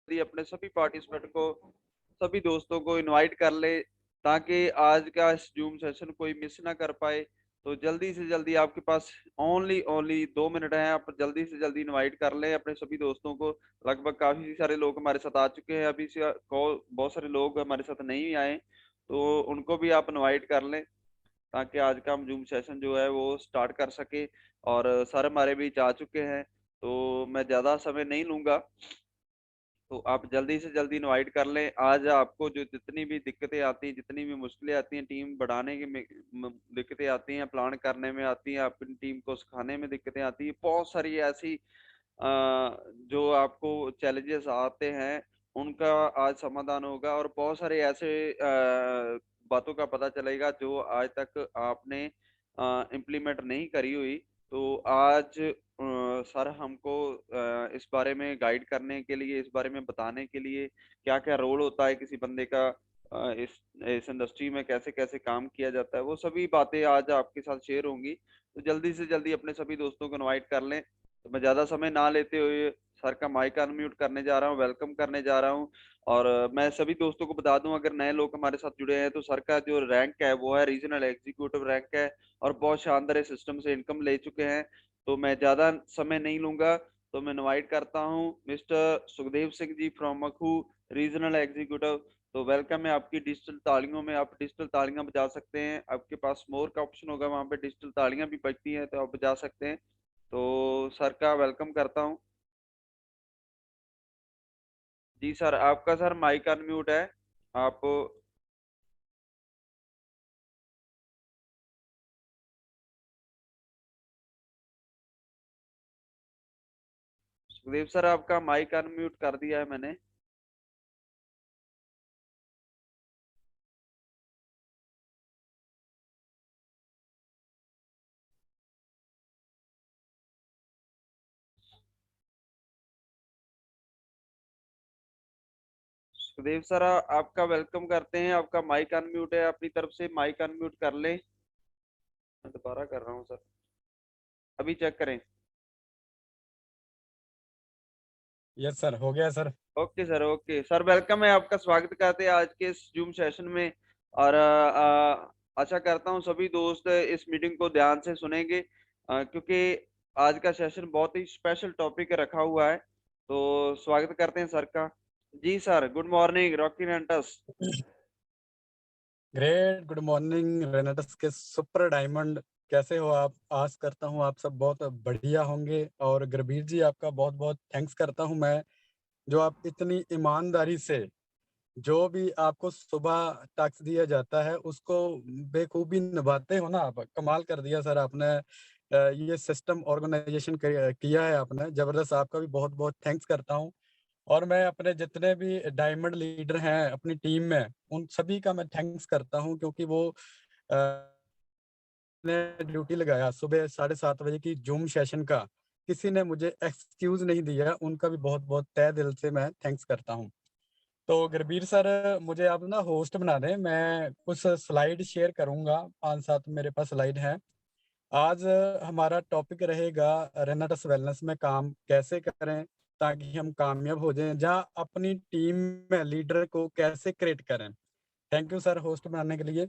जल्दी अपने सभी पार्टिसिपेंट को, सभी दोस्तों को इनवाइट कर ले, ताकि आज का इस जूम सेशन कोई मिस ना कर पाए। तो जल्दी से जल्दी आपके पास ओनली ओनली 2 मिनट हैं, आप जल्दी से जल्दी इनवाइट कर लें अपने सभी दोस्तों को। लगभग काफी सारे लोग हमारे साथ आ चुके हैं, अभी से बहुत सारे लोग हमारे साथ नहीं आए, तो उनको भी आप इनवाइट कर लें, ताकि आज का हम जूम सेशन जो है वो स्टार्ट कर सके। और सर हमारे बीच आ चुके हैं, तो मैं ज्यादा समय नहीं लूंगा, तो आप जल्दी से जल्दी इनवाइट कर लें। आज आपको जो जितनी भी दिक्कतें आती हैं, जितनी भी मुश्किलें आती हैं, टीम बढ़ाने की दिक्कतें आती हैं, प्लान करने में आती हैं, अपनी टीम को सिखाने में दिक्कतें आती हैं, बहुत सारी ऐसी जो आपको चैलेंजेस आते हैं, उनका आज समाधान होगा। और बहुत सारे ऐसे बातों का पता चलेगा जो आज तक आपने इम्प्लीमेंट नहीं करी हुई। तो आज सर हमको इस बारे में गाइड करने के लिए, इस बारे में बताने के लिए, क्या क्या रोल होता है किसी बंदे का, इस इंडस्ट्री में कैसे कैसे काम किया जाता है, वो सभी बातें आज आपके साथ शेयर होंगी। तो जल्दी से जल्दी अपने सभी दोस्तों को इनवाइट कर लें। तो मैं ज्यादा समय ना लेते हुए सर का माइक अनम्यूट करने जा रहा हूँ, वेलकम करने जा रहा हूँ। और मैं सभी दोस्तों को बता दूं, अगर नए लोग हमारे साथ जुड़े हैं, तो सर का जो रैंक है वो है रीजनल एग्जीक्यूटिव रैंक है, और बहुत शानदार सिस्टम से इनकम ले चुके हैं। तो मैं ज्यादा समय नहीं लूंगा, तो मैं इनवाइट करता हूँ mister Sukhdev Singh ji from Makhu, regional executive. तो वेलकम है आपकी। डिजिटल तालियों में आप डिजिटल तालियां बजा सकते हैं, आपके पास मोर का ऑप्शन होगा, वहां पे डिजिटल तालियां भी बजती हैं, तो आप बजा सकते हैं। तो सर का वेलकम करता हूँ। जी सर, आपका सर माइक अनम्यूट है, आप। सुखदेव सर, आपका माइक अनम्यूट कर दिया है मैंने। सुखदेव सर, आपका वेलकम करते हैं, आपका माइक अनम्यूट है, अपनी तरफ से माइक अनम्यूट कर लें। मैं दोबारा कर रहा हूँ सर, अभी चेक करें। यस सर, हो गया sir. Okay sir, okay sir, welcome है, आपका स्वागत करते हैं आज के इस जूम सेशन में। और आशा करता हूँ सभी दोस्त इस मीटिंग को ध्यान से सुनेंगे, क्योंकि आज का सेशन बहुत ही स्पेशल टॉपिक रखा हुआ है। तो स्वागत करते हैं सर का। जी sir, good morning Rocky Renatus. Great, good morning Renatus के सुपर डायमंड। कैसे हो आप? आस करता हूँ आप सब बहुत बढ़िया होंगे। और गुरबीर जी, आपका बहुत बहुत थैंक्स करता हूँ मैं, जो आप इतनी ईमानदारी से जो भी आपको सुबह टास्क दिया जाता है उसको बेखूबी निभाते हो ना। आप कमाल कर दिया सर आपने। ये सिस्टम ऑर्गेनाइजेशन किया है आपने, जबरदस्त। आपका भी बहुत बहुत थैंक्स करता हूँ। और मैं अपने जितने भी डायमंड लीडर हैं अपनी टीम में, उन सभी का मैं थैंक्स करता हूँ, क्योंकि वो ने ड्यूटी लगाया सुबह 7:30 बजे की जूम सेशन का। किसी ने मुझे एक्सक्यूज नहीं दिया, उनका भी बहुत बहुत तहे दिल से मैं थैंक्स करता हूँ। तो गुरबीर सर, मुझे आप ना होस्ट बना दें, मैं कुछ स्लाइड शेयर करूंगा, 5-7 मेरे पास स्लाइड हैं। आज हमारा टॉपिक रहेगा रेनाटस वेलनेस में काम कैसे करें ताकि हम कामयाब हो जाएं, जहां अपनी टीम में लीडर को कैसे क्रिएट करें। थैंक यू सर होस्ट बनाने के लिए।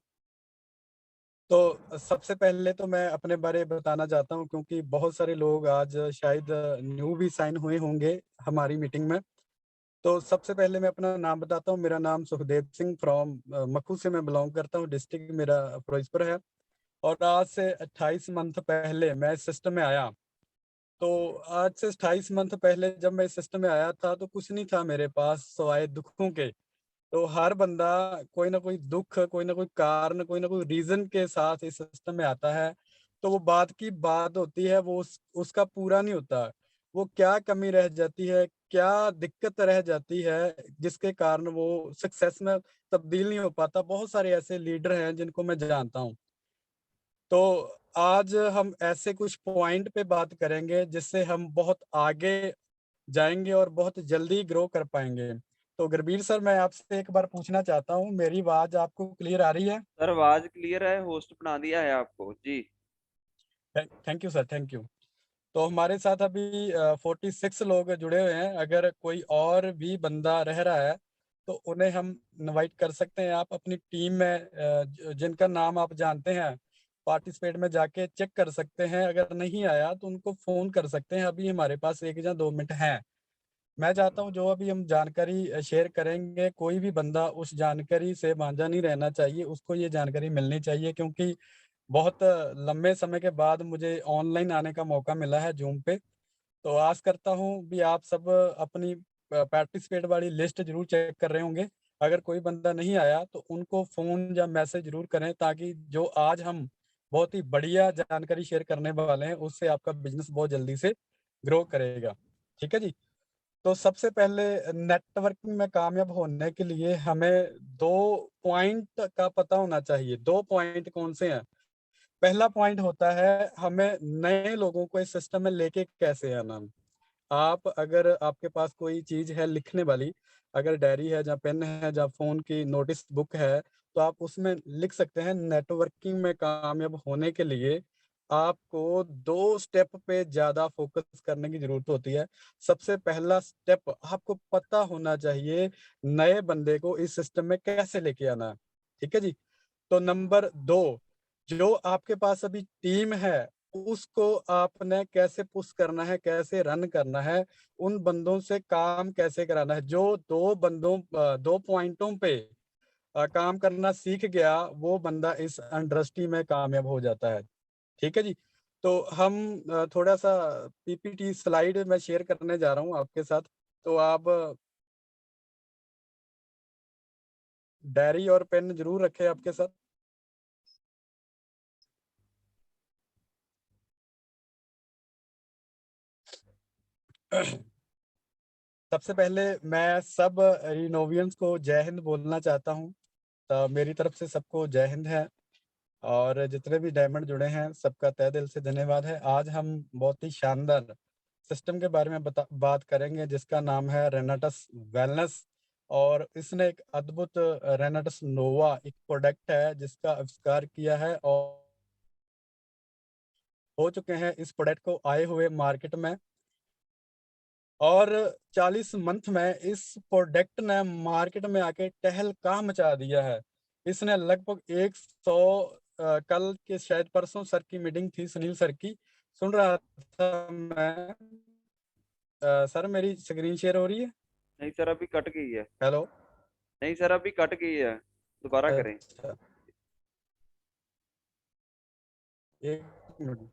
तो सबसे पहले तो मैं अपने बारे में बताना चाहता हूं, क्योंकि बहुत सारे लोग आज शायद न्यू भी साइन हुए होंगे हमारी मीटिंग में। तो सबसे पहले मैं अपना नाम बताता हूं। मेरा नाम सुखदेव सिंह फ्रॉम मखू से मैं बिलोंग करता हूं, डिस्ट्रिक्ट मेरा फिरोजपुर है। और आज से 28 मंथ पहले मैं इस सिस्टम में आया। तो आज से 28 मंथ पहले जब मैं इस सिस्टम में आया था, तो कुछ नहीं था मेरे पास सवाए दुखों के। तो हर बंदा कोई ना कोई दुख, कोई ना कोई कारण, कोई ना कोई रीजन के साथ इस सिस्टम में आता है। तो वो बात की बात होती है, वो उसका पूरा नहीं होता। वो क्या कमी रह जाती है, क्या दिक्कत रह जाती है, जिसके कारण वो सक्सेस में तब्दील नहीं हो पाता। बहुत सारे ऐसे लीडर हैं जिनको मैं जानता हूँ। तो आज हम ऐसे कुछ पॉइंट पे बात करेंगे जिससे हम बहुत आगे जाएंगे और बहुत जल्दी ग्रो कर पाएंगे। तो गुरबीर सर, मैं आपसे एक बार पूछना चाहता हूँ, मेरी आवाज आपको क्लियर आ रही है? सर आवाज क्लियर है, होस्ट बना दिया है आपको जी। Thank you sir, thank you. तो हमारे साथ अभी 46 लोग जुड़े हुए हैं। अगर कोई और भी बंदा रह रहा है तो उन्हें हम इनवाइट कर सकते हैं। आप अपनी टीम में जिनका नाम आप जानते हैं, पार्टिसिपेट में जाके चेक कर सकते हैं। अगर नहीं आया तो उनको फ़ोन कर सकते हैं। अभी हमारे पास 1 या 2 मिनट हैं। मैं चाहता हूँ जो अभी हम जानकारी शेयर करेंगे, कोई भी बंदा उस जानकारी से वांझा नहीं रहना चाहिए, उसको ये जानकारी मिलनी चाहिए, क्योंकि बहुत लंबे समय के बाद मुझे ऑनलाइन आने का मौका मिला है ज़ूम पे। तो आस करता हूँ भी आप सब अपनी पार्टिसिपेट वाली लिस्ट ज़रूर चेक कर रहे होंगे। अगर कोई बंदा नहीं आया तो उनको फ़ोन या मैसेज ज़रूर करें, ताकि जो आज हम बहुत ही बढ़िया जानकारी शेयर करने वाले हैं, उससे आपका बिज़नेस बहुत जल्दी से ग्रो करेगा। ठीक है जी? तो सबसे पहले नेटवर्किंग में कामयाब होने के लिए हमें 2 पॉइंट का पता होना चाहिए। 2 पॉइंट कौन-से हैं? पहला पॉइंट होता है, हमें नए लोगों को इस सिस्टम में लेके कैसे आना। आप अगर आपके पास कोई चीज़ है लिखने वाली, अगर डायरी है, जहाँ पेन है, जहाँ फ़ोन की नोटिस बुक है, तो आप उसमें लिख सकते हैं, नेटवर्किंग में कामयाब होने के लिए आपको 2 स्टेप पे ज़्यादा फ़ोकस करने की ज़रूरत होती है। सबसे पहला स्टेप, आपको पता होना चाहिए नए बंदे को इस सिस्टम में कैसे लेके आना है। ठीक है जी? तो नंबर 2, जो आपके पास अभी टीम है, उसको आपने कैसे पुश करना है, कैसे रन करना है, उन बंदों से काम कैसे कराना है। जो 2 पॉइंटों पे काम करना सीख गया, वो बंदा इस इंडस्ट्री में कामयाब हो जाता है। ठीक है जी? तो हम थोड़ा-सा पीपीटी स्लाइड मैं शेयर करने जा रहा हूँ आपके साथ। तो आप डायरी और पेन ज़रूर रखें आपके साथ। सबसे पहले मैं सब रिनोवियंस को जय हिंद बोलना चाहता हूँ। मेरी तरफ से सबको जय हिंद है, और जितने भी डायमंड जुड़े हैं सबका तहे दिल से धन्यवाद है। आज हम बहुत ही शानदार सिस्टम के बारे में बात करेंगे, जिसका नाम है रेनाटस वेलनेस। और इसने एक अद्भुत रेनाटस नोवा एक प्रोडक्ट है जिसका आविष्कार किया है, और हो चुके हैं इस प्रोडक्ट को आए हुए मार्केट में। और 40 मंथ में इस प्रोडक्ट ने मार्केट में आके तहलका मचा दिया है। इसने लगभग 100 कल के शायद परसों सर की मीटिंग थी, सुनील सर की, सुन रहा था मैं। सर मेरी स्क्रीन शेयर हो रही है? नहीं सर, अभी कट गई है। हेलो? नहीं सर, अभी कट गई है, दोबारा करें। अच्छा, 1 मिनट।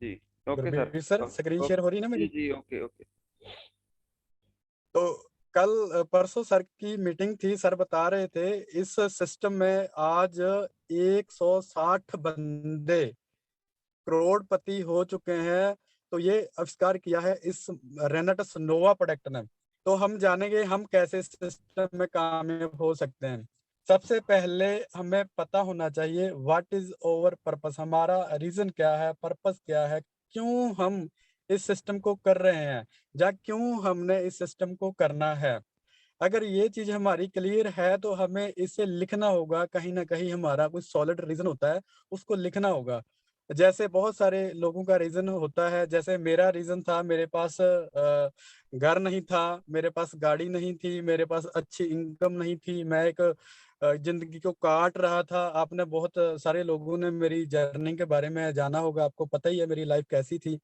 जी। Okay sir. Gurbir sir screen share हो रही है ना जी मेरी? जी, ओके ओके। तो कल परसों सर की मीटिंग थी, सर बता रहे थे इस सिस्टम में आज 160 बंदे करोड़पति हो चुके हैं। तो ये आविष्कार किया है इस रेनेटस नोवा प्रोडक्ट ने। तो हम जानेंगे हम कैसे इस सिस्टम में कामयाब हो सकते हैं। सबसे पहले हमें पता होना चाहिए व्हाट इज ओवर पर्पस, हमारा रीजन क्या है, पर्पस क्या है, क्यों हम इस सिस्टम को कर रहे हैं, या क्यों हमने इस सिस्टम को करना है। अगर ये चीज हमारी क्लियर है तो हमें इसे लिखना होगा, कहीं ना कहीं हमारा कोई सॉलिड रीजन होता है, उसको लिखना होगा। जैसे बहुत सारे लोगों का रीजन होता है, जैसे मेरा रीजन था, मेरे पास घर नहीं था, मेरे पास गाड़ी नहीं थी, मेरे पास अच्छी इनकम नहीं थी, मैं एक जिंदगी को काट रहा था। आपने बहुत सारे लोगों ने मेरी जर्नी के बारे में जाना होगा, आपको पता ही है मेरी लाइफ कैसी थी।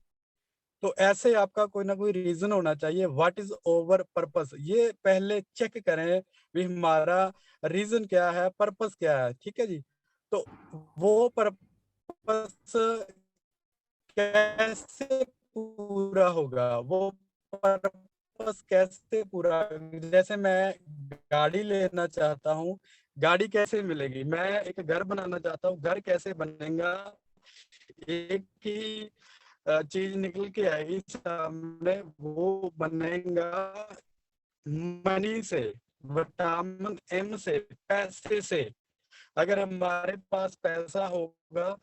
तो ऐसे आपका कोई ना कोई रीजन होना चाहिए, व्हाट इज ओवर पर्पस, ये पहले चेक करें भी हमारा रीजन क्या है, पर्पस क्या है। ठीक है जी? तो वो पर्पस कैसे पूरा होगा, वो पर्पस कैसे पूरा, जैसे मैं गाड़ी लेना चाहता हूँ, गाड़ी कैसे मिलेगी, मैं एक घर बनाना चाहता हूँ, घर कैसे बनेगा। एक ही चीज निकल के आएगी सामने, वो बनेगा मनी से, विटामिन एम से, पैसे से। अगर हमारे पास पैसा होगा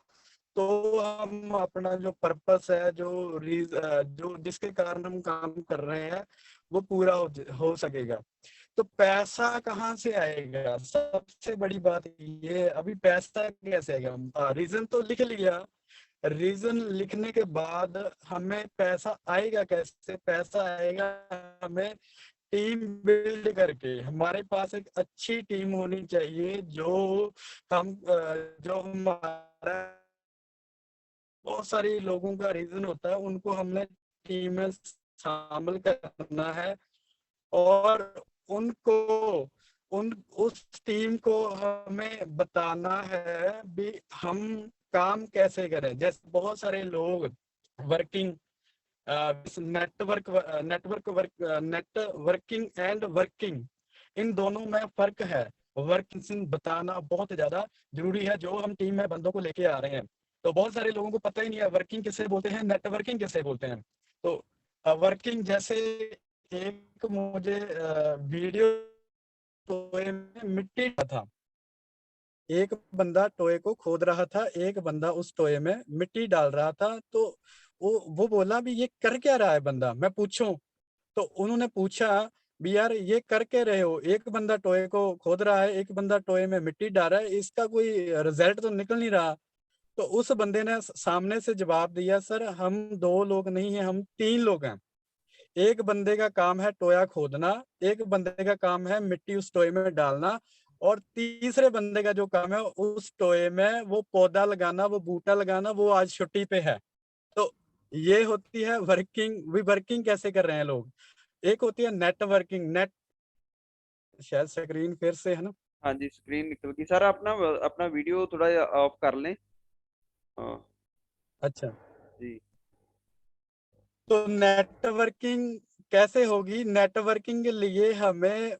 तो हम अपना जो पर्पस है, जो जिसके कारण हम काम कर रहे हैं, वो पूरा हो सकेगा। तो पैसा कहाँ से आएगा? सबसे बड़ी बात ये है, अभी पैसा कैसे आएगा? रीजन तो लिख लिया, रीजन लिखने के बाद हमें पैसा आएगा कैसे? पैसा आएगा हमें टीम बिल्ड करके। हमारे पास एक अच्छी टीम होनी चाहिए, जो हमारा बहुत सारे लोगों का रीजन होता है, उनको हमने टीम में शामिल करना है और उनको उस टीम को हमें बताना है भी हम काम कैसे करें। जैसे बहुत सारे लोग working network networking and working, इन दोनों में फर्क है। वर्किंग बताना बहुत ज्यादा जरूरी है जो हम टीम में बंदों को लेके आ रहे हैं। तो बहुत सारे लोगों को पता ही नहीं है वर्किंग किसे बोलते हैं, नेटवर्किंग किसे बोलते हैं। तो वर्किंग जैसे एक मुझे वीडियो टोए में मिट्टी था, एक बंदा टोए को खोद रहा था, एक बंदा उस टोए में मिट्टी डाल रहा था। तो वो बोला भी ये कर क्या रहा है बंदा, मैं पूछूं? तो उन्होंने पूछा भी यार ये कर क्या रहे हो? एक बंदा टोए को खोद रहा है, एक बंदा टोए में मिट्टी डाल रहा है, इसका कोई रिजल्ट तो निकल नहीं रहा। तो उस बंदे ने सामने से जवाब दिया, सर हम 2 लोग नहीं हैं, हम 3 लोग हैं। एक बंदे का काम है टोया खोदना, एक बंदे का काम है मिट्टी उस टोए में डालना, और तीसरे बंदे का जो काम है उस टोए में वो पौधा लगाना, वो बूटा लगाना, वो आज छुट्टी पे है। तो ये होती है वर्किंग। भी वर्किंग कैसे कर रहे हैं लोग? एक होती है नेटवर्किंग। शायद स्क्रीन फिर से है ना? हाँ जी, स्क्रीन निकल गई सर। अपना अपना वीडियो थोड़ा ऑफ कर लें। हाँ अच्छा, जी। तो नेटवर्किंग कैसे होगी? नेटवर्किंग के लिए हमें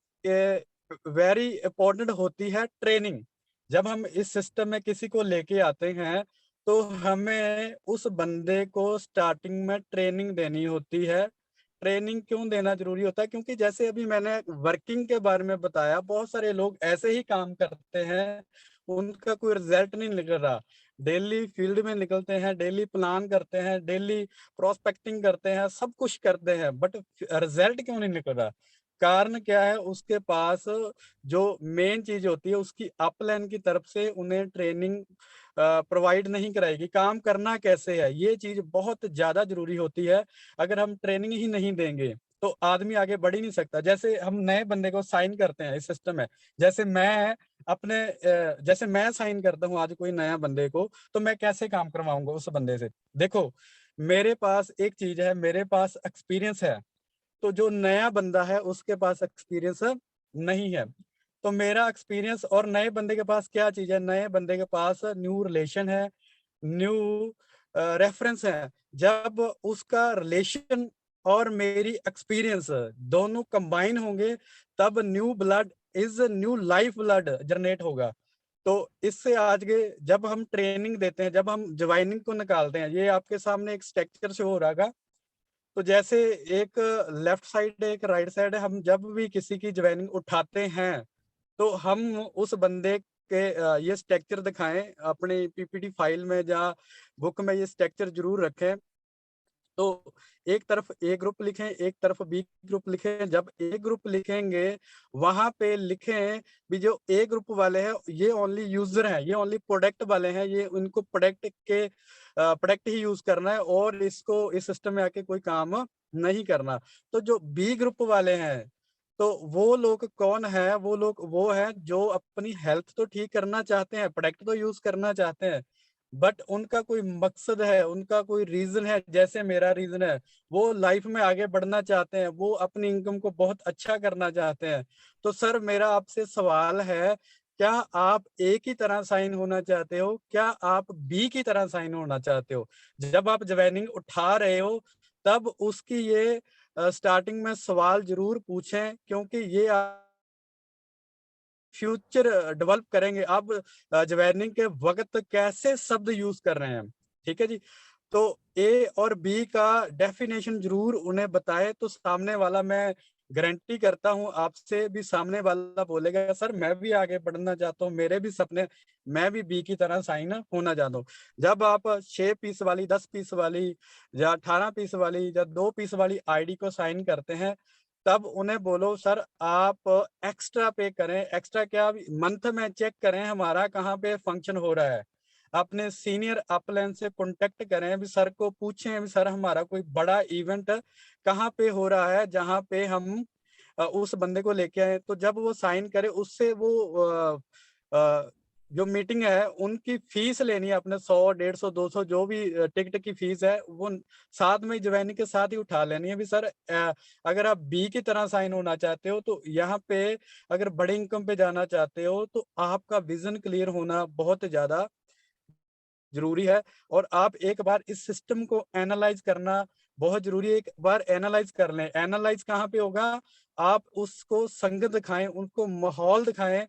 वेरी इंपॉर्टेंट होती है ट्रेनिंग। जब हम इस सिस्टम में किसी को लेके आते हैं तो हमें उस बंदे को स्टार्टिंग में ट्रेनिंग देनी होती है। ट्रेनिंग क्यों देना जरूरी होता है? क्योंकि जैसे अभी मैंने वर्किंग के बारे में बताया, बहुत सारे लोग ऐसे ही काम करते हैं, उनका कोई रिजल्ट नहीं निकल रहा। डेली फील्ड में निकलते हैं, डेली प्लान करते हैं, डेली प्रोस्पेक्टिंग करते हैं, सब कुछ करते हैं, बट रिजल्ट क्यों नहीं निकल रहा? कारण क्या है? उसके पास जो मेन चीज होती है उसकी अपलाइन की तरफ से उन्हें ट्रेनिंग प्रोवाइड नहीं कराएगी। काम करना कैसे है, ये चीज बहुत ज्यादा जरूरी होती है। अगर हम ट्रेनिंग ही नहीं देंगे तो आदमी आगे बढ़ ही नहीं सकता। जैसे हम नए बंदे को साइन करते हैं इस सिस्टम में, जैसे मैं साइन करता हूँ आज कोई नया बंदे को, तो मैं कैसे काम करवाऊंगा उस बंदे से? देखो, मेरे पास एक चीज है, मेरे पास एक्सपीरियंस है। तो जो नया बंदा है उसके पास एक्सपीरियंस नहीं है। तो मेरा एक्सपीरियंस और नए बंदे के पास क्या चीज है? नए बंदे के पास न्यू रिलेशन है, न्यू रेफरेंस है। जब उसका रिलेशन और मेरी एक्सपीरियंस दोनों कंबाइन होंगे, तब new blood is new life blood generate होगा। तो इससे आज के जब हम ट्रेनिंग देते हैं, जब हम ज्वाइनिंग को निकालते हैं, ये आपके सामने एक स्ट्रक्चर शो हो रहा है। तो जैसे एक लेफ्ट साइड है, एक राइट साइड है। हम जब भी किसी की ज्वाइनिंग उठाते हैं तो हम उस बंदे के ये स्ट्रक्चर दिखाएं अपने पीपीटी फाइल में या बुक में, ये स्ट्रक्चर जरूर रखें। तो एक तरफ ए ग्रुप लिखें, एक तरफ बी ग्रुप लिखें। जब ए ग्रुप लिखेंगे वहां पे लिखें भी जो ए ग्रुप वाले हैं ये ओनली यूजर हैं, ये ओनली प्रोडक्ट वाले हैं, ये उनको प्रोडक्ट ही यूज करना है और इसको इस सिस्टम में आके कोई काम नहीं करना। तो जो बी ग्रुप वाले हैं, तो वो लोग कौन है? वो है जो अपनी हेल्थ तो ठीक करना चाहते हैं, प्रोडक्ट तो यूज करना चाहते हैं, बट उनका कोई मकसद है, उनका कोई रीजन है। जैसे मेरा रीजन है, वो लाइफ में आगे बढ़ना चाहते हैं, वो अपनी इनकम को बहुत अच्छा करना चाहते हैं। तो सर मेरा आपसे सवाल है, क्या आप ए की तरह साइन होना चाहते हो? क्या आप बी की तरह साइन होना चाहते हो? जब आप ज्वाइनिंग उठा रहे हो तब उसकी ये स्टार्टिंग में सवाल जरूर पूछें, क्योंकि ये फ्यूचर डेवलप करेंगे। आप ज्वाइनिंग के वक्त कैसे शब्द यूज कर रहे हैं, ठीक है जी? तो ए और बी का डेफिनेशन जरूर उन्हें बताए, तो सामने वाला, मैं गारंटी करता हूं आपसे भी, सामने वाला बोलेगा सर मैं भी आगे बढ़ना चाहता हूँ, मेरे भी सपने, मैं भी बी की तरह साइन होना चाहता हूँ। जब आप 6 पीस वाली, 10 पीस वाली या 18 पीस वाली या 2 पीस वाली आईडी को साइन करते हैं, तब उन्हें बोलो सर आप एक्स्ट्रा पे करें। एक्स्ट्रा क्या, मंथ में चेक करें हमारा कहाँ पे फंक्शन हो रहा है। अपने सीनियर अपलाइन से कांटेक्ट करें, भी सर को पूछें भी सर हमारा कोई बड़ा इवेंट कहाँ पे हो रहा है जहाँ पे हम उस बंदे को लेके आए। तो जब वो साइन करे उससे वो जो मीटिंग है उनकी फीस लेनी है अपने 100 150 200 जो भी टिकट की फीस है वो साथ में ज्वाइनिंग के साथ ही उठा लेनी है। भी सर अगर आप बी की तरह साइन होना चाहते हो तो यहाँ पे अगर बड़े इनकम पे जाना चाहते हो तो आपका विजन क्लियर होना बहुत ज्यादा जरूरी है। और आप एक बार इस सिस्टम को एनालाइज करना बहुत जरूरी है। एक बार एनालाइज कर लें। एनालाइज कहाँ पे होगा, आप उसको संगत दिखाएं, उनको माहौल दिखाएं।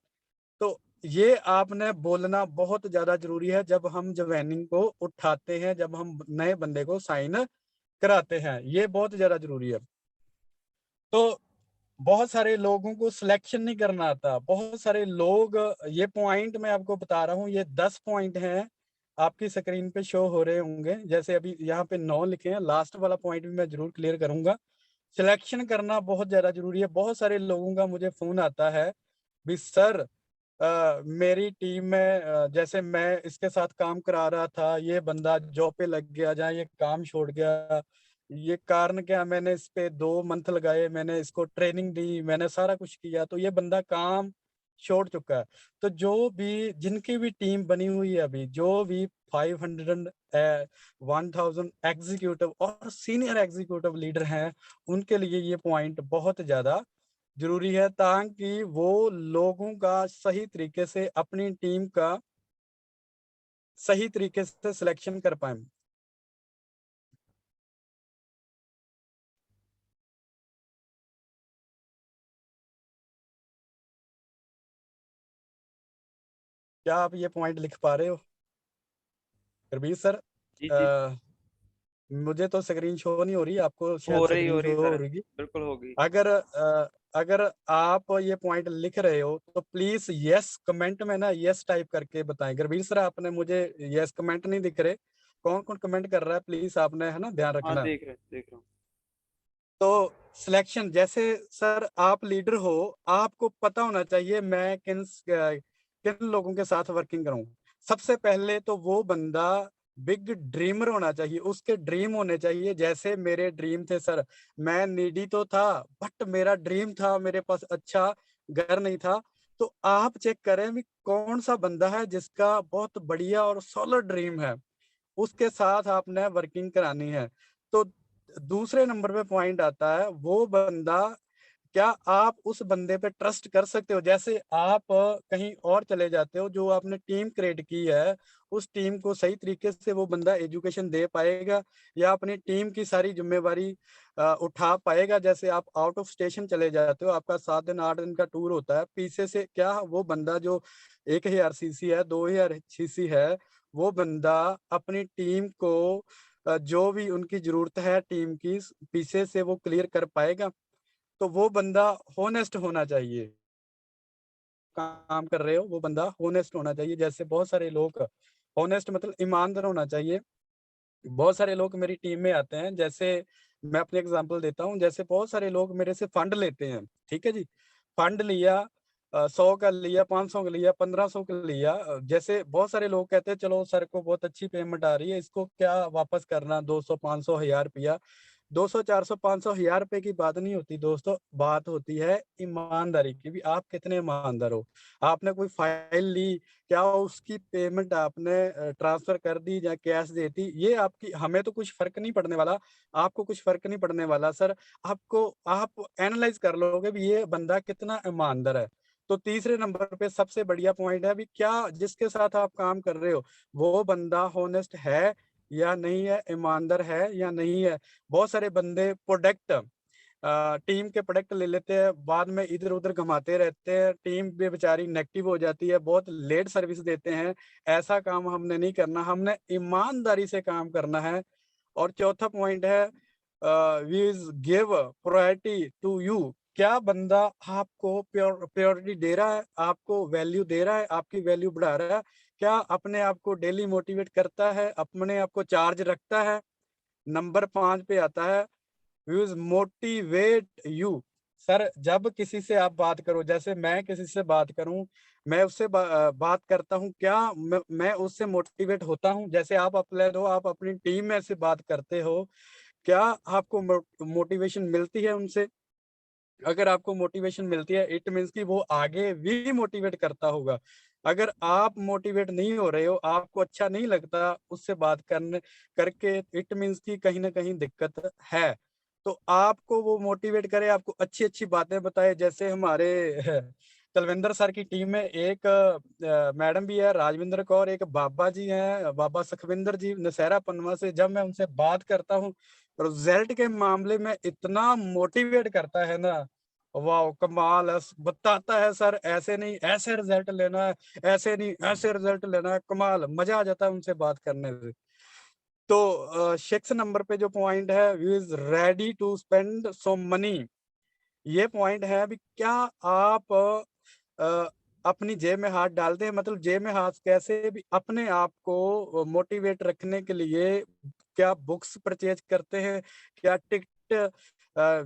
तो ये आपने बोलना बहुत ज्यादा जरूरी है जब हम ज्वाइनिंग को उठाते हैं, जब हम नए बंदे को साइन कराते हैं, ये बहुत ज्यादा जरूरी है। तो बहुत सारे लोगों को सिलेक्शन नहीं करना आता। बहुत सारे लोग, ये पॉइंट मैं आपको बता रहा हूँ, ये 10 पॉइंट हैं, आपकी स्क्रीन पे शो हो रहे होंगे। जैसे अभी यहाँ पे 9 लिखे हैं, लास्ट वाला पॉइंट भी मैं जरूर क्लियर करूंगा। सिलेक्शन करना बहुत ज्यादा जरूरी है। बहुत सारे लोगों का मुझे फोन आता है भी सर मेरी टीम में जैसे मैं इसके साथ काम करा रहा था, ये बंदा जॉब पे लग गया, जहाँ ये काम छोड़ गया, ये कारण क्या, मैंने इस पे 2 मंथ लगाए, मैंने इसको ट्रेनिंग दी, मैंने सारा कुछ किया, तो ये बंदा काम छोड़ चुका है। तो जो भी जिनकी भी टीम बनी हुई है अभी, जो भी 500 1000 एग्जीक्यूटिव और सीनियर एग्जीक्यूटिव लीडर हैं, उनके लिए ये पॉइंट बहुत ज्यादा जरूरी है, ताकि वो लोगों का सही तरीके से, अपनी टीम का सही तरीके से सिलेक्शन कर पाए। क्या आप ये पॉइंट लिख पा रहे हो रवीर सर? जी जी, अ, मुझे तो स्क्रीन शो नहीं हो रही, आपको शायद हो स्क्रीन रही शो सर, हो रही। बिल्कुल होगी। अगर अगर आप ये पॉइंट लिख रहे हो तो प्लीज यस कमेंट में ना यस टाइप करके बताएं। गुरबीर सर आपने मुझे यस कमेंट नहीं दिख रहे, कौन कौन कमेंट कर रहा है प्लीज आपने है ना ध्यान हाँ रखना। देख रहा हूँ। तो सिलेक्शन, जैसे सर आप लीडर हो, आपको पता होना चाहिए मैं किन लोगों के साथ वर्किंग करूं। सबसे पहले तो वो बंदा बिग ड्रीमर होना चाहिए, उसके ड्रीम होने चाहिए। जैसे मेरे ड्रीम थे सर, मैं नीडी तो था बट मेरा ड्रीम था, मेरे पास अच्छा घर नहीं था। तो आप चेक करें भी कौन सा बंदा है जिसका बहुत बढ़िया और सॉलिड ड्रीम है, उसके साथ आपने वर्किंग करानी है। तो दूसरे नंबर पे पॉइंट आता है वो बंदा, क्या आप उस बंदे पे ट्रस्ट कर सकते हो। जैसे आप कहीं और चले जाते हो, जो आपने टीम क्रिएट की है उस टीम को सही तरीके से वो बंदा एजुकेशन दे पाएगा या अपनी टीम की सारी जिम्मेवारी उठा पाएगा। जैसे आप आउट ऑफ स्टेशन चले जाते हो, आपका 7 दिन 8 दिन का टूर होता है, पीछे से क्या वो बंदा जो 1000 सीसी है 2000 सीसी है, वो बंदा अपनी टीम को जो भी उनकी जरूरत है टीम की पीछे से वो क्लियर कर पाएगा। तो वो बंदा होनेस्ट होना चाहिए, काम कर रहे हो वो बंदा होनेस्ट होना चाहिए। जैसे बहुत सारे लोग, होनेस्ट मतलब ईमानदार होना चाहिए। बहुत सारे लोग मेरी टीम में आते हैं, जैसे मैं अपने एग्जांपल देता हूँ, जैसे बहुत सारे लोग मेरे से फंड लेते हैं, ठीक है जी। फंड लिया 100 का लिया, 500 का लिया, 1500 का लिया। जैसे बहुत सारे लोग कहते हैं चलो सर को बहुत अच्छी पेमेंट आ रही है, इसको क्या वापस करना, 200 500 1000 रुपया। 200 400 500 1000 रुपए की बात नहीं होती दोस्तों, बात होती है ईमानदारी की, भी आप कितने ईमानदार हो। आपने कोई फाइल ली, क्या उसकी पेमेंट आपने ट्रांसफर कर दी या कैश दे दी, ये आपकी, हमें तो कुछ फर्क नहीं पड़ने वाला, आपको कुछ फर्क नहीं पड़ने वाला सर। आपको आप एनालाइज कर लोगे भी ये बंदा कितना ईमानदार है। तो तीसरे नंबर पे सबसे बढ़िया पॉइंट है भी क्या जिसके साथ आप काम कर रहे हो वो बंदा होनेस्ट है या नहीं है, ईमानदार है या नहीं है। बहुत सारे बंदे प्रोडक्ट टीम के प्रोडक्ट ले लेते हैं, बाद में इधर उधर घुमाते रहते हैं, टीम भी बेचारी नेगेटिव हो जाती है, बहुत लेट सर्विस देते हैं। ऐसा काम हमने नहीं करना, हमने ईमानदारी से काम करना है। और चौथा पॉइंट है we give priority to you. क्या बंदा आपको प्रायोरिटी दे रहा है, आपको वैल्यू दे रहा है, आपकी वैल्यू बढ़ा रहा है, क्या अपने आप को डेली मोटिवेट करता है, अपने आप को चार्ज रखता है। नंबर 5 पे आता है व्यूज मोटिवेट यू। सर जब किसी से आप बात करो, जैसे मैं किसी से बात करूं, मैं उससे बात करता हूं, क्या मैं उससे मोटिवेट होता हूं? जैसे आप अपलैड हो, आप अपनी टीम में से बात करते हो, क्या आपको मोटिवेशन मिलती है उनसे? अगर आपको मोटिवेशन मिलती है, इट मीन्स कि वो आगे भी मोटिवेट करता होगा। अगर आप मोटिवेट नहीं हो रहे हो, आपको अच्छा नहीं लगता उससे बात करने करके, इट मीन्स कि कहीं ना कहीं दिक्कत है। तो आपको वो मोटिवेट करे, आपको अच्छी अच्छी बातें बताए। जैसे हमारे तलविंदर सर की टीम में एक मैडम भी है, राजविंदर कौर, एक बाबा जी हैं, बाबा सुखविंदर जी नशहरा पनवा से। जब मैं उनसे बात करता हूँ, रिजल्ट के मामले में इतना मोटिवेट करता है ना, वाह कमाल है। बताता है सर ऐसे नहीं ऐसे रिजल्ट लेना है, ऐसे नहीं ऐसे रिजल्ट लेना है, कमाल, मजा आ जाता है उनसे बात करने से। तो 6 नंबर पे जो पॉइंट है, you is ready to spend so money. ये पॉइंट है अभी, क्या आप अपनी जेब में हाथ डालते हैं? मतलब जेब में हाथ कैसे? भी अपने आप को मोटिवेट रखने के लिए क्या बुक्स परचेज करते हैं? क्या टिकट,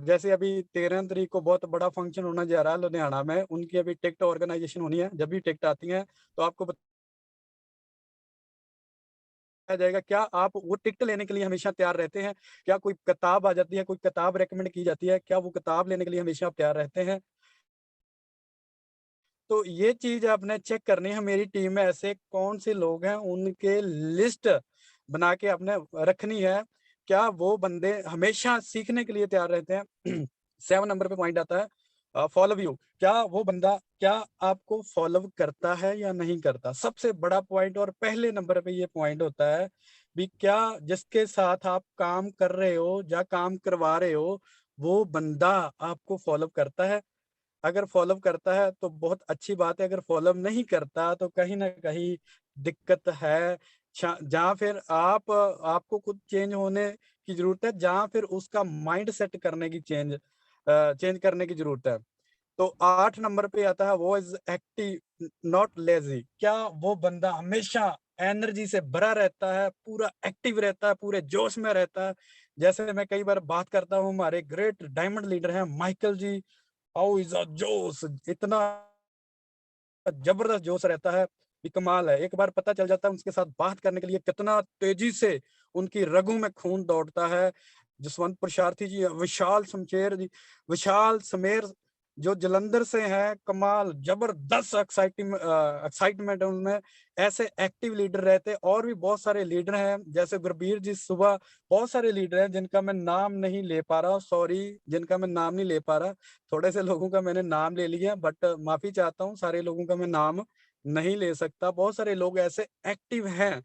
जैसे अभी 13 तारीख को बहुत बड़ा फंक्शन होना जा रहा है लुधियाना में, उनकी अभी टिकट ऑर्गेनाइजेशन होनी है। जब भी टिकट आती है तो आपको बताया जाएगा, क्या आप वो टिकट लेने के लिए हमेशा तैयार रहते हैं? क्या कोई किताब आ जाती है, कोई किताब रेकमेंड की जाती है, क्या वो किताब लेने के लिए हमेशा आप तैयार रहते हैं? तो ये चीज आपने चेक करनी है। मेरी टीम में ऐसे कौन से लोग हैं, उनके लिस्ट बना के आपने रखनी है। क्या वो बंदे हमेशा सीखने के लिए तैयार रहते हैं? 7 नंबर पे पॉइंट आता है, फॉलो यू। क्या वो बंदा, क्या आपको फॉलो करता है या नहीं करता? सबसे बड़ा पॉइंट और पहले नंबर पे ये पॉइंट होता है भी, क्या जिसके साथ आप काम कर रहे हो या काम करवा रहे हो, वो बंदा आपको फॉलो करता है? अगर फॉलो करता है तो बहुत अच्छी बात है, अगर फॉलो नहीं करता तो कहीं ना कहीं दिक्कत है। जहाँ फिर आपको खुद चेंज होने की जरूरत है, जहाँ फिर उसका माइंड सेट करने की चेंज करने की जरूरत है। तो 8 नंबर पे आता है, वो इज एक्टिव नॉट लेजी। क्या वो बंदा हमेशा एनर्जी से भरा रहता है, पूरा एक्टिव रहता है, पूरे जोश में रहता है? जैसे मैं कई बार बात करता हूँ, हमारे ग्रेट डायमंड लीडर हैं Michael ji, how is a josh, इतना जबरदस्त जोश रहता है कि कमाल है। एक बार पता चल जाता है उनके साथ बात करने के लिए कितना तेजी से उनकी रगों में खून दौड़ता है। जसवंत प्रसारथी जी, विशाल शमशेर जी, विशाल समेर जो जलंधर से हैं, कमाल, जबरदस्त एक्साइटमेंट है उनमें। ऐसे एक्टिव लीडर रहते। और भी बहुत सारे लीडर हैं, जैसे गुरबीर जी सुबह, बहुत सारे लीडर हैं जिनका मैं नाम नहीं ले पा रहा, सॉरी, जिनका मैं नाम नहीं ले पा रहा। थोड़े से लोगों का मैंने नाम ले लिया, बट माफी चाहता हूँ, सारे लोगों का मैं नाम नहीं ले सकता। बहुत सारे लोग ऐसे एक्टिव हैं,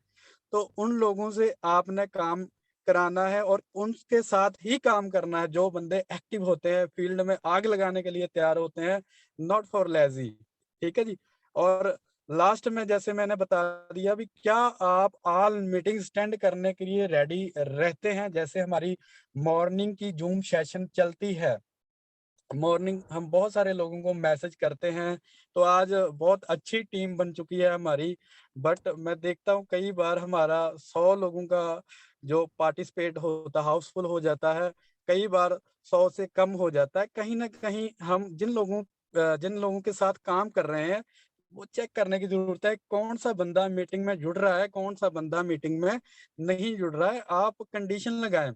तो उन लोगों से आपने काम कराना है और उनके साथ ही काम करना है जो बंदे एक्टिव होते हैं, फील्ड में आग लगाने के लिए तैयार होते हैं, नॉट फॉर लेजी। ठीक है जी। और लास्ट में जैसे मैंने बता दिया भी, क्या आप ऑल मीटिंग स्टैंड करने के लिए रेडी रहते हैं? जैसे हमारी मॉर्निंग की जूम सेशन चलती है, मॉर्निंग हम बहुत सारे लोगों को मैसेज करते हैं, तो आज बहुत अच्छी टीम बन चुकी है हमारी। बट मैं देखता हूँ कई बार हमारा 100 लोगों का जो पार्टिसिपेट होता हाउसफुल हो जाता है, कई बार 100 से कम हो जाता है। कहीं ना कहीं हम जिन लोगों के साथ काम कर रहे हैं, वो चेक करने की जरूरत है, कौन सा बंदा मीटिंग में जुड़ रहा है, कौन सा बंदा मीटिंग में नहीं जुड़ रहा है। आप कंडीशन लगाएं।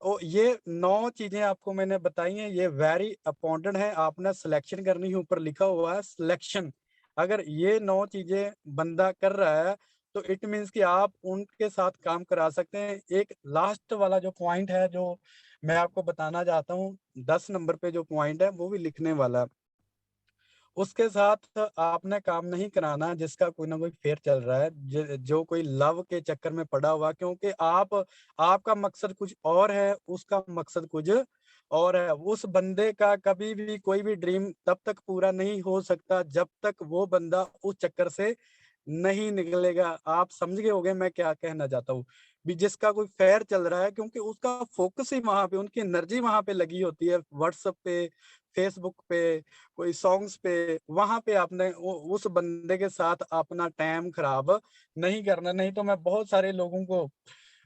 ओ ये 9 चीजें आपको मैंने बताई हैं, ये वेरी इंपॉर्टेंट है, आपने सिलेक्शन करनी है, ऊपर लिखा हुआ है सिलेक्शन। अगर ये 9 चीजें बंदा कर रहा है, तो इट मीन्स कि आप उनके साथ काम करा सकते हैं। एक लास्ट वाला जो पॉइंट है, जो मैं आपको बताना चाहता हूँ, 10 नंबर पे जो पॉइंट है वो भी लिखने वाला है। उसके साथ आपने काम नहीं कराना जिसका कोई ना कोई फेर चल रहा है, जो कोई लव के चक्कर में पड़ा हुआ, क्योंकि आपका मकसद कुछ और है, उसका मकसद कुछ और है। उस बंदे का कभी भी कोई भी ड्रीम तब तक पूरा नहीं हो सकता जब तक वो बंदा उस चक्कर से नहीं निकलेगा। आप समझ गए होंगे मैं क्या कहना चाहता हूँ भी। जिसका कोई फेयर चल रहा है, क्योंकि उसका फोकस ही वहां पे, उनकी एनर्जी वहां पे लगी होती है, व्हाट्सएप पे, फेसबुक पे, कोई सॉन्ग्स पे, वहां पे आपने उस बंदे के साथ अपना टाइम खराब नहीं करना। नहीं तो मैं बहुत सारे लोगों को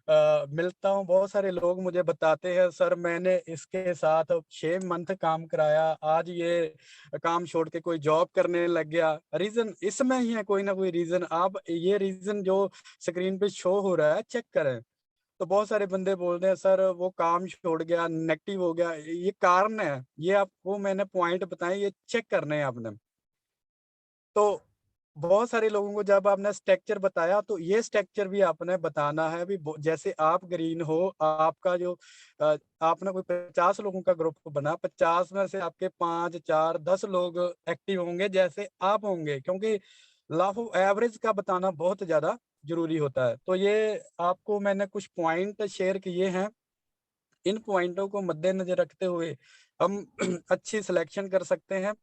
मिलता हूँ, बहुत सारे लोग मुझे बताते हैं सर मैंने इसके साथ 6 मंथ काम कराया, आज ये काम छोड़ के कोई जॉब करने लग गया। रीज़न इसमें ही है, कोई ना कोई रीज़न। आप ये रीज़न जो स्क्रीन पे शो हो रहा है चेक करें। तो बहुत सारे बंदे बोलते हैं सर वो काम छोड़ गया, नेगेटिव हो गया, ये कारण है। ये आपको मैंने पॉइंट बताए, ये चेक करने हैं आपने। तो बहुत सारे लोगों को जब आपने स्ट्रक्चर बताया तो ये स्ट्रक्चर भी आपने बताना है। अभी जैसे आप ग्रीन हो, आपका जो आपने कोई 50 लोगों का ग्रुप बना, 50 में से आपके 5 4 10 लोग एक्टिव होंगे जैसे आप होंगे, क्योंकि लॉ ऑफ एवरेज का बताना बहुत ज्यादा जरूरी होता है। तो ये आपको मैंने कुछ पॉइंट शेयर किए हैं। इन पॉइंटों को मद्देनजर रखते हुए हम अच्छी सिलेक्शन कर सकते हैं।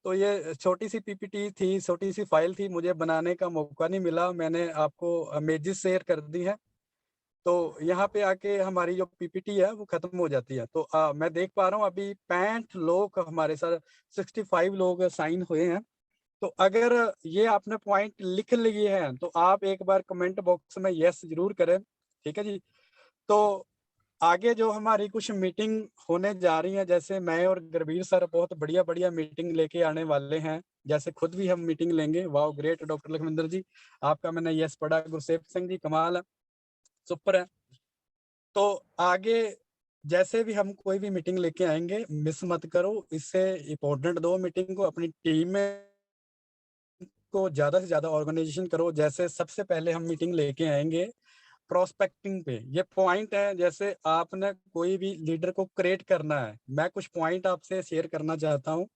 तो ये छोटी सी पीपीटी थी, छोटी सी फाइल थी, मुझे बनाने का मौका नहीं मिला, मैंने आपको इमेजेस शेयर कर दी हैं। तो यहाँ पे आके हमारी जो पीपीटी है वो खत्म हो जाती है। तो मैं देख पा रहा हूँ अभी 65 लोग हमारे साथ, 65 लोग साइन हुए हैं। तो अगर ये आपने पॉइंट लिख लिए हैं तो आप एक बार कमेंट बॉक्स में यस जरूर करें, ठीक है जी। तो आगे जो हमारी कुछ मीटिंग होने जा रही है, जैसे मैं और गुरबीर सर बहुत बढ़िया बढ़िया मीटिंग लेके आने वाले हैं। जैसे खुद भी हम मीटिंग लेंगे। वाह ग्रेट डॉक्टर लखविंदर जी, आपका मैंने यस पढ़ा। गुरसेव सिंह जी कमाल है, सुपर है। तो आगे जैसे भी हम कोई भी मीटिंग लेके आएंगे मिस मत करो, इससे इम्पोर्टेंट दो मीटिंग को, अपनी टीम में को ज्यादा से ज्यादा ऑर्गेनाइजेशन करो। जैसे सबसे पहले हम मीटिंग लेके आएंगे प्रोस्पेक्टिंग पे, ये पॉइंट है। जैसे आपने कोई भी लीडर को क्रिएट करना है, मैं कुछ पॉइंट आपसे शेयर करना चाहता हूँ।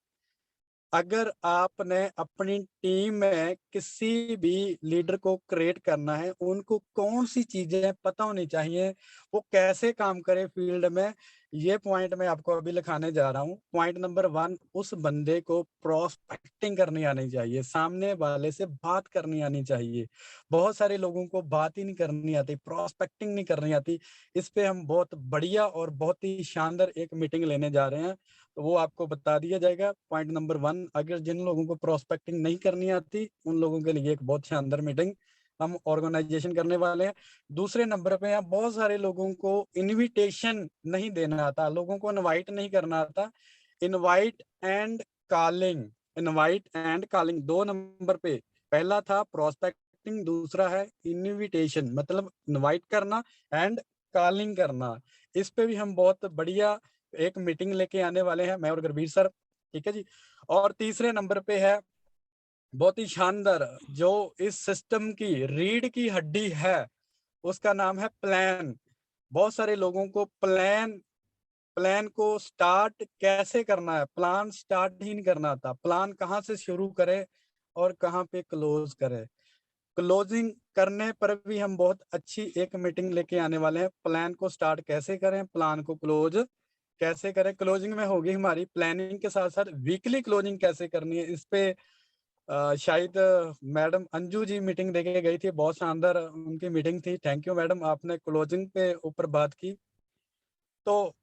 अगर आपने अपनी टीम में किसी भी लीडर को क्रिएट करना है, उनको कौन सी चीजें पता होनी चाहिए, वो कैसे काम करे फील्ड में, ये पॉइंट मैं आपको अभी लिखाने जा रहा हूँ। पॉइंट नंबर 1, उस बंदे को प्रोस्पेक्टिंग करनी आनी चाहिए, सामने वाले से बात करनी आनी चाहिए। बहुत सारे लोगों को बात ही नहीं करनी आती, प्रोस्पेक्टिंग नहीं करनी आती। इस पे हम बहुत बढ़िया और बहुत ही शानदार एक मीटिंग लेने जा रहे हैं, तो वो आपको बता दिया जाएगा। पॉइंट नंबर 1, अगर जिन लोगों को प्रोस्पेक्टिंग नहीं करनी आती उन लोगों के लिए एक बहुत शानदार मीटिंग हम ऑर्गेनाइजेशन करने वाले हैं। दूसरे नंबर पे यहाँ बहुत सारे लोगों को इनविटेशन नहीं देना आता, लोगों को इनवाइट नहीं करना आता। Invite and calling, invite and calling 2 number पे। पहला था प्रोस्पेक्टिंग, दूसरा है इनविटेशन, मतलब इनवाइट करना एंड कॉलिंग करना। इस पे भी हम बहुत बढ़िया एक मीटिंग लेके आने वाले हैं, मैं और गुरबीर सर, ठीक है जी। और तीसरे नंबर पे है बहुत ही शानदार, जो इस सिस्टम की रीढ़ की हड्डी है, उसका नाम है प्लान। बहुत सारे लोगों को प्लान प्लान को स्टार्ट कैसे करना है, प्लान स्टार्ट ही नहीं करना आता। प्लान कहाँ से शुरू करें और कहाँ पे क्लोज करें। क्लोजिंग करने पर भी हम बहुत अच्छी एक मीटिंग लेके आने वाले हैं। प्लान को स्टार्ट कैसे करें, प्लान को क्लोज कैसे करें। क्लोजिंग में होगी हमारी प्लानिंग के साथ साथ वीकली क्लोजिंग कैसे करनी है। इस पे शायद मैडम अंजू जी मीटिंग देके गई थी, बहुत शानदार उनकी मीटिंग थी। थैंक यू मैडम, आपने क्लोजिंग पे ऊपर बात की। तो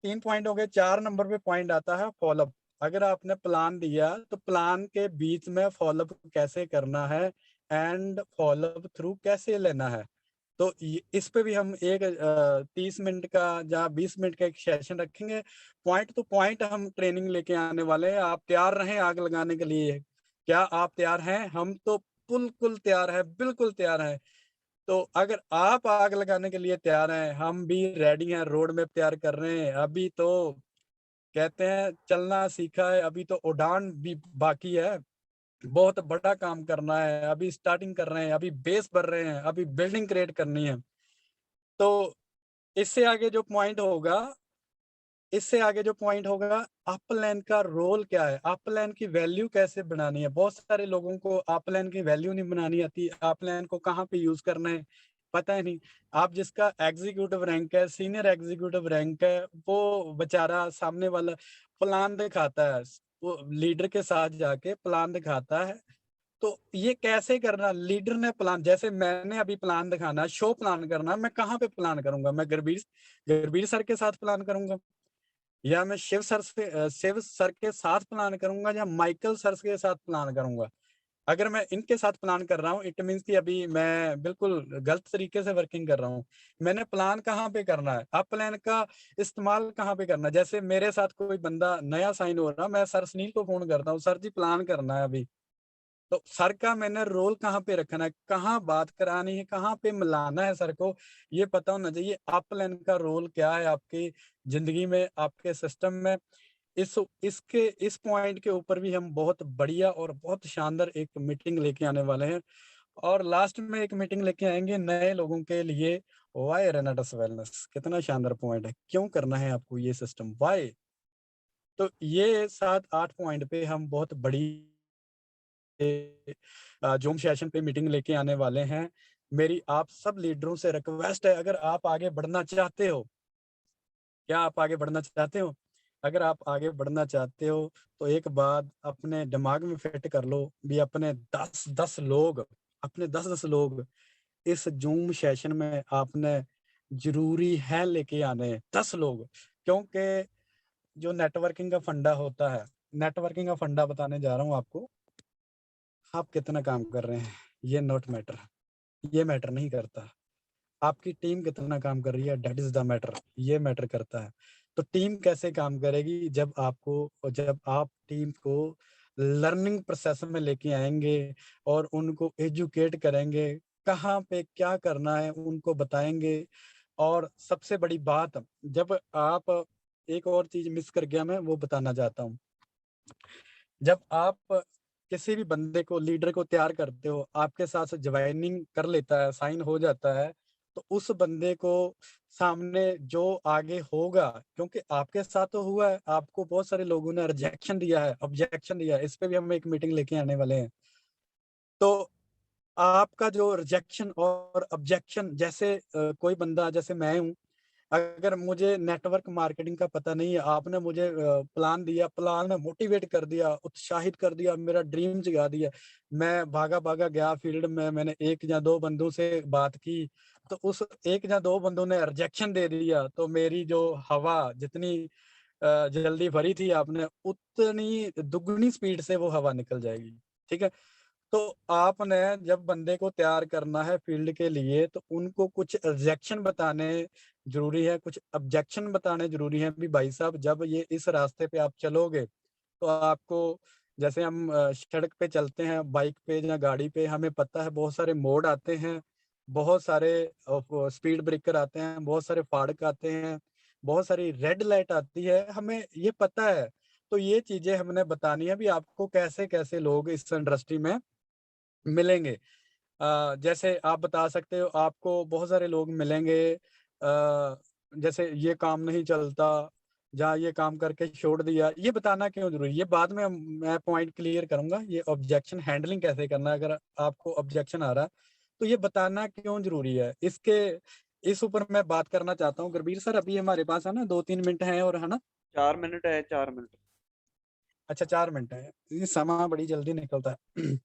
3 पॉइंट हो गए। 4 नंबर पे पॉइंट आता है फॉलोअप। अगर आपने प्लान दिया तो प्लान के बीच में फॉलोअप कैसे करना है एंड फॉलोअप थ्रू कैसे लेना है। तो इस पे भी हम एक 30 मिनट का या 20 मिनट का एक सेशन रखेंगे। पॉइंट टू पॉइंट हम ट्रेनिंग लेके आने वाले हैं। आप तैयार रहें आग लगाने के लिए। क्या आप तैयार हैं? हम तो बिल्कुल तैयार है, बिल्कुल तैयार है। तो अगर आप आग लगाने के लिए तैयार हैं, हम भी रेडी हैं, रोड मैप तैयार कर रहे हैं। अभी तो कहते हैं चलना सीखा है, अभी तो उड़ान भी बाकी है। बहुत बड़ा काम करना है, अभी स्टार्टिंग कर रहे हैं, अभी बेस भर रहे हैं, अभी बिल्डिंग क्रिएट करनी है। तो इससे आगे जो पॉइंट होगा, इससे आगे जो पॉइंट होगा, अपलाइन का रोल क्या है, अपलाइन की वैल्यू कैसे बनानी है। बहुत सारे लोगों को अपलाइन की वैल्यू नहीं बनानी आती, अपलाइन को कहाँ पे यूज करना है पता ही नहीं। आप जिसका एग्जीक्यूटिव रैंक है, सीनियर एग्जीक्यूटिव रैंक है, वो बेचारा सामने वाला प्लान दिखाता है, वो लीडर के साथ जाके प्लान दिखाता है। तो ये कैसे करना, लीडर ने प्लान, जैसे मैंने अभी प्लान दिखाना, शो प्लान करना, मैं कहाँ पे प्लान करूंगा? मैं गुरबीर गुरबीर सर के साथ प्लान करूंगा, या मैं शिव सर के साथ प्लान करूंगा, या माइकल सर के साथ प्लान करूंगा। अगर मैं इनके साथ प्लान कर रहा हूँ, इट मीन्स कि अभी मैं बिल्कुल गलत तरीके से वर्किंग कर रहा हूँ। मैंने प्लान कहाँ पे करना है, अब प्लान का इस्तेमाल कहाँ पे करना है। जैसे मेरे साथ कोई बंदा नया साइन हो रहा, मैं सर सुनील को फ़ोन करता हूँ, सर जी प्लान करना है अभी। तो सर का मैंने रोल कहाँ पे रखना है, कहाँ बात करानी है, कहाँ पे मिलाना है सर को, ये पता होना चाहिए। अपलाइन का रोल क्या है आपकी ज़िंदगी में, आपके सिस्टम में। इस पॉइंट के ऊपर भी हम बहुत बढ़िया और बहुत शानदार एक मीटिंग लेके आने वाले हैं। और लास्ट में एक मीटिंग लेके आएँगे नए लोगों के लिए, व्हाय रेनेटस वेलनेस, कितना शानदार पॉइंट है, क्यों करना है आपको ये सिस्टम, व्हाय? तो ये 7-8 पॉइंट पे हम बहुत बड़ी जूम सेशन पे मीटिंग लेके आने वाले हैं। मेरी आप सब लीडरों से रिक्वेस्ट है, अगर आप आगे बढ़ना चाहते हो, क्या आप आगे बढ़ना चाहते हो? अगर आप आगे बढ़ना चाहते हो, तो एक बात अपने दिमाग में फिट कर लो भी अपने 10-10 लोग, अपने 10-10 लोग इस जूम सेशन में आपने ज़रूरी है लेके आने हैं, 10 लोग। क्योंकि जो नेटवर्किंग का फंडा होता है, नेटवर्किंग का फंडा बताने जा रहा हूँ आपको। आप कितना काम कर रहे हैं, ये नॉट मैटर, ये मैटर नहीं करता। आपकी टीम कितना काम कर रही है, दैट इज़ द मैटर, ये मैटर करता है। तो टीम कैसे काम करेगी, जब आप टीम को लर्निंग प्रोसेस में लेके आएँगे और उनको एजुकेट करेंगे, कहाँ पे क्या करना है उनको बताएँगे। और सबसे बड़ी बात, जब आप एक और चीज़ मिस कर गया मैं वो बताना चाहता हूँ। जब आप किसी भी बंदे को, लीडर को तैयार करते हो, आपके साथ जॉइनिंग कर लेता है, साइन हो जाता है, तो उस बंदे को सामने जो आगे होगा, क्योंकि आपके साथ तो हुआ है, आपको बहुत सारे लोगों ने रिजेक्शन दिया है, ऑब्जेक्शन दिया है, इस पे भी हम एक मीटिंग लेके आने वाले हैं। तो आपका जो रिजेक्शन और ऑब्जेक्शन, जैसे कोई बंदा जैसे मैं हूँ, अगर मुझे नेटवर्क मार्केटिंग का पता नहीं है, आपने मुझे प्लान दिया, प्लान में मोटिवेट कर दिया, उत्साहित कर दिया, मेरा ड्रीम जगा दिया। मैं भागा-भागा गया फील्ड में, मैंने 1 या 2 बंदों से बात की, तो उस 1 या 2 बंदों ने रिजेक्शन दे दिया, तो मेरी जो हवा जितनी जल्दी भरी थी आपने, उतनी दुगनी स्पीड से वो हवा निकल जाएगी, ठीक है? तो आपने जब बंदे को तैयार करना है फील्ड के लिए, तो उनको कुछ रिजेक्शन बताने ज़रूरी है, कुछ ऑब्जेक्शन बताने ज़रूरी हैं। भी भाई साहब, जब ये इस रास्ते पे आप चलोगे, तो आपको, जैसे हम सड़क पे चलते हैं, बाइक पे या गाड़ी पे, हमें पता है बहुत सारे मोड़ आते हैं, बहुत सारे स्पीड ब्रेकर आते हैं, बहुत सारे फाटक आते हैं, बहुत सारी रेड लाइट आती है, हमें ये पता है। तो ये चीज़ें हमने बतानी है भी आपको, कैसे-कैसे लोग इस इंडस्ट्री में मिलेंगे। जैसे आप बता सकते हो, आपको बहुत सारे लोग मिलेंगे, जैसे ये काम नहीं चलता, या ये काम करके छोड़ दिया, ये बताना क्यों ज़रूरी है? ये बाद में मैं पॉइंट क्लियर करूँगा, ये ऑब्जेक्शन हैंडलिंग कैसे करना है, अगर आपको ऑब्जेक्शन आ रहा है, तो ये बताना क्यों ज़रूरी है? इस ऊपर मैं बात करना चाहता हूँ। गुरबीर सर, अभी हमारे पास है ना 2-3 मिनट हैं और, है ना? 4 मिनट है, 4 मिनट। अच्छा, 4 मिनट है। ये समय बड़ी जल्दी निकलता है।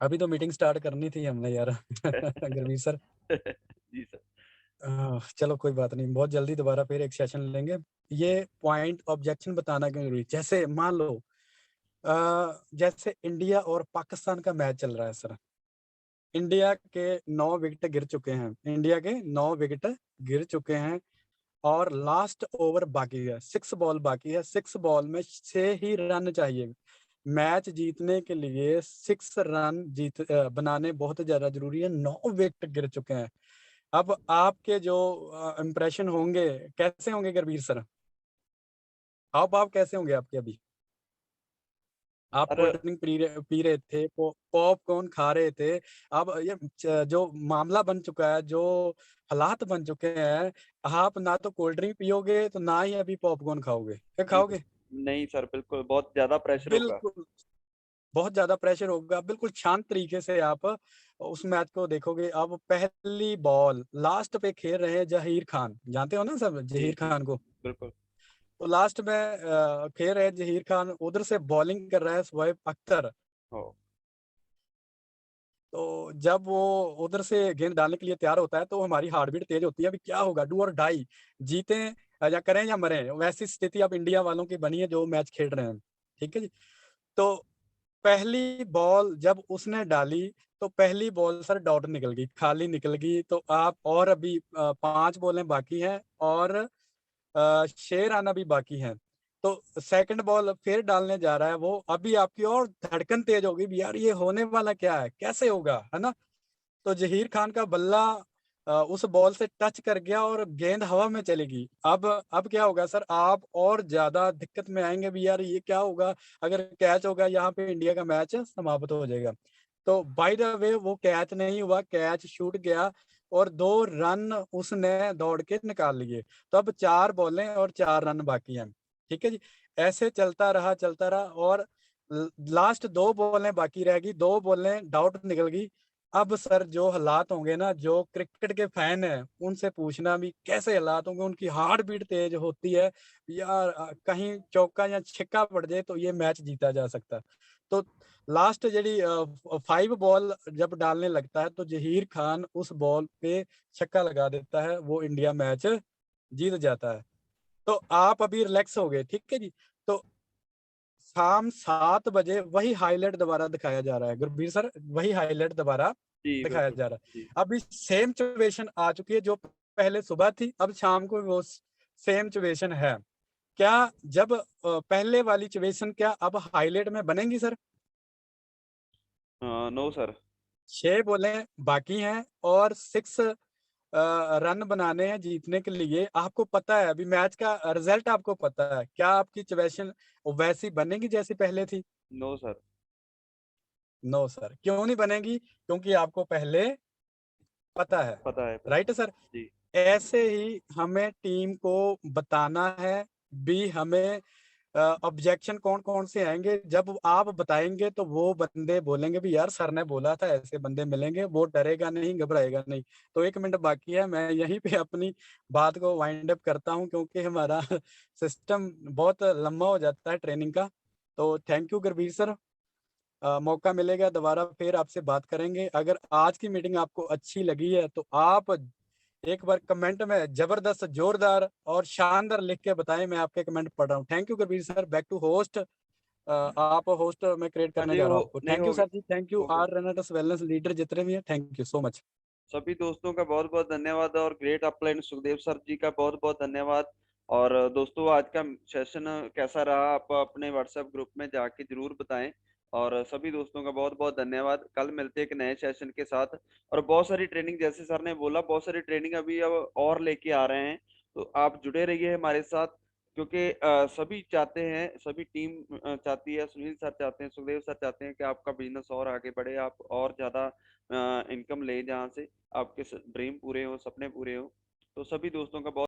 अभी तो मीटिंग स्टार्ट करनी थी हमने यार। गुरमीत सर, जी सर। चलो कोई बात नहीं, बहुत जल्दी दोबारा फिर एक सेशन लेंगे। ये पॉइंट ऑब्जेक्शन बताना क्यों ज़रूरी है? जैसे मान लो जैसे इंडिया और पाकिस्तान का मैच चल रहा है सर। इंडिया के 9 विकेट गिर चुके हैं, इंडिया के 9 विकेट गिर चुके हैं और लास्ट ओवर बाकी है, 6 बॉल बाकी है, 6 बॉल में 6 ही रन चाहिए। मैच जीतने के लिए 6 रन बनाने बहुत ज़्यादा ज़रूरी है, 9 विकेट गिर चुके हैं। अब आपके जो इम्प्रेशन होंगे, कैसे होंगे गुरबीर सर? हाव-भाव कैसे होंगे आपके अभी? आप सर, कोल्ड ड्रिंक पी रहे थे, पॉपकॉर्न खा रहे थे। अब ये जो मामला बन चुका है, जो हालात बन चुके हैं, आप ना तो कोल्ड ड्रिंक पियोगे, तो ना ही अभी पॉपकॉर्न खाओगे। क्या जी खाओगे? नहीं सर, बिल्कुल बहुत ज़्यादा प्रेशर होगा। बिल्कुल, बहुत ज़्यादा प्रेशर होगा। बिल्कुल शांत तरीके से आप उस मैच को देखोगे। अब पहली बॉल लास्ट पे खेल रहे हैं ज़हीर खान, जानते हो ना सब जी, ज़हीर जी, खान को? बिल्कुल। तो लास्ट में खेल रहे हैं ज़हीर खान, उधर से बॉलिंग कर रहा है शोएब अख्तर। हो। तो जब वो उधर से गेंद डालने के लिए तैयार होता है, तो हमारी हार्ट बीट तेज होती है, अभी क्या होगा, डू और डाई, जीतें या करें या मरें, वैसी स्थिति अब इंडिया वालों की बनी है जो मैच खेल रहे हैं, ठीक है जी। तो पहली बॉल जब उसने डाली, तो पहली बॉल सर डॉट निकल गई, खाली निकल गई। तो आप और अभी 5 बॉलें बाकी हैं और 6 रन अभी बाकी हैं। तो सेकंड बॉल फिर डालने जा रहा है वो, अभी आपकी और धड़कन तेज होगी भी, यार ये होने वाला क्या है, कैसे होगा, है ना? तो ज़हीर खान का बल्ला उस बॉल से टच कर गया और गेंद हवा में चली गई। अब क्या होगा सर, आप और ज़्यादा दिक्कत में आएँगे भी, यार ये क्या होगा? अगर कैच होगा यहाँ पे इंडिया का मैच समाप्त हो जाएगा। तो बाय द वे वो कैच नहीं हुआ, कैच छूट गया और 2 रन उसने दौड़ के निकाल लिए। तो अब 4 बॉलें और 4 रन बाकी हैं। ठीक है जी? ऐसे चलता रहा और लास्ट 2 बॉलें बाकी रह गई, 2 बॉलें डॉट निकल गई। अब सर जो हालात होंगे ना, जो क्रिकेट के फैन हैं, उनसे पूछना भी कैसे हालात होंगे, उनकी हार्ट बीट तेज होती है, यार कहीं चौका या छक्का पड़ जाए तो ये मैच जीता जा सकता है। तो लास्ट जड़ी 5 बॉल जब डालने लगता है तो ज़हीर खान उस बॉल पे छक्का लगा देता है, वो इंडिया मैच जीत जाता है। तो आप अभी रिलैक्स हो गए, ठीक है जी? तो शाम 7 बजे वही हाइलाइट दोबारा दिखाया जा रहा है। गुरबीर सर, वही हाइलाइट दोबारा जी, दिखाया बिल्कुल। जा रहा जी। है। अभी सेम सिचुएशन आ चुकी है, जो पहले सुबह थी, अब शाम को वो सेम सिचुएशन है। क्या जब पहले वाली सिचुएशन क्या अब हाइलाइट में बनेंगी सर? No sir. 6 बॉलें बाकी हैं और 6 रन बनाने हैं जीतने के लिए। आपको पता है अभी मैच का रिजल्ट आपको पता है। क्या आपकी सिचुएशन वैसी बनेगी जैसी पहले थी? No sir. No sir. क्यों नहीं बनेगी? क्योंकि आपको पहले पता है। पता है राइट पहले। सर? जी। ऐसे ही हमें टीम को बताना है भी, हमें ऑब्जेक्शन कौन-कौन से आएँगे, जब आप बताएँगे तो वो बंदे बोलेंगे भी यार सर ने बोला था ऐसे बंदे मिलेंगे, वो डरेगा नहीं, घबराएगा नहीं। तो 1 मिनट बाकी है, मैं यहीं पे अपनी बात को वाइंड अप करता हूँ क्योंकि हमारा सिस्टम बहुत लंबा हो जाता है ट्रेनिंग का। तो थैंक यू गुरबीर सर। मौका मिलेगा दोबारा फिर आपसे बात करेंगे। अगर आज की मीटिंग आपको अच्छी लगी है तो आप एक बार कमेंट में ज़बरदस्त, ज़ोरदार और शानदार लिख के बताएँ, मैं आपके कमेंट पढ़ रहा हूँ। Thank you Gurbir sir, back to host. आप होस्ट मैं क्रिएट सर करने जी, जा रहा हो हूँ। नहीं थैंक यू हो सर जी, थैंक यू हो गया। आर रनटस वेलनेस लीडर जितने भी हैं, थैंक यू सो मच। सभी दोस्तों का बहुत-बहुत धन्यवाद और ग्रेट अपलाइन सुखदेव सर जी का बहुत-बहुत धन्यवाद। और दोस्तों आज का सेशन कैसा रहा आप अपने व्हाट्सएप ग्रुप में जाके ज़रूर बताएँ। और सभी दोस्तों का बहुत-बहुत धन्यवाद। कल मिलते हैं एक नए सेशन के साथ और बहुत सारी ट्रेनिंग जैसे सर ने बोला बहुत सारी ट्रेनिंग अभी अब और लेके आ रहे हैं। तो आप जुड़े रहिए हमारे साथ क्योंकि सभी चाहते हैं, सभी टीम चाहती है, सुनील सर चाहते हैं, सुखदेव सर चाहते हैं कि आपका बिज़नेस और आगे बढ़े, आप और ज़्यादा इनकम लें जहाँ से आपके ड्रीम पूरे हों, सपने पूरे हों। तो सभी दोस्तों का बहुत